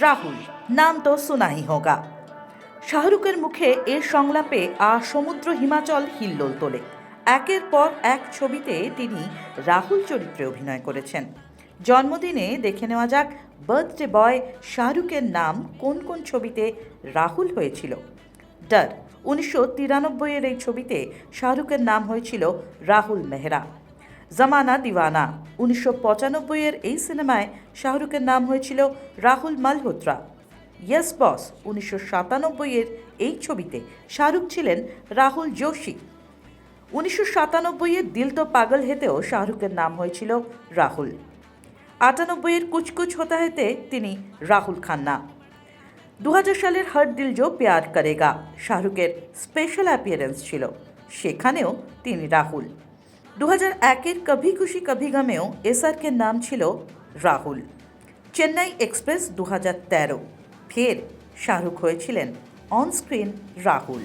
রাহুল নাম তো सुना ही होगा। শাহরুখের মুখে এর সংলাপে সমুদ্র হিমাচল হিল্লোল তোলে। একের পর এক ছবিতে তিনি রাহুল চরিত্রে অভিনয় করেছেন। জন্মদিনে দেখে নেওয়া যাক বার্থডে বয় শাহরুখের নাম কোন কোন ছবিতে রাহুল হয়েছিল। ডর 1993 এই ছবিতে শাহরুখের নাম হয়েছিল রাহুল মেহরা। জমানা দিওয়ানা 1995 এই সিনেমায় শাহরুখের নাম হয়েছিল রাহুল মালহোত্রা। ইয়েস বস 1997 এই ছবিতে শাহরুখ ছিলেন রাহুল যোশী। 1997 দিল তো পাগল হেতেও শাহরুখের নাম হয়েছিল রাহুল। 98 কুছ কুছ হোতা হেতে তিনি রাহুল খান্না। 2000 সালের হর দিল জো প্যার করেগা শাহরুখের স্পেশাল অ্যাপিয়ারেন্স ছিল, সেখানেও তিনি রাহুল। 2001 কভি খুশি কভি গমেও এসআরকের নাম ছিল রাহুল। চেন্নাই এক্সপ্রেস 2013 ফের শাহরুখ হয়েছিলেন অন স্ক্রিন রাহুল।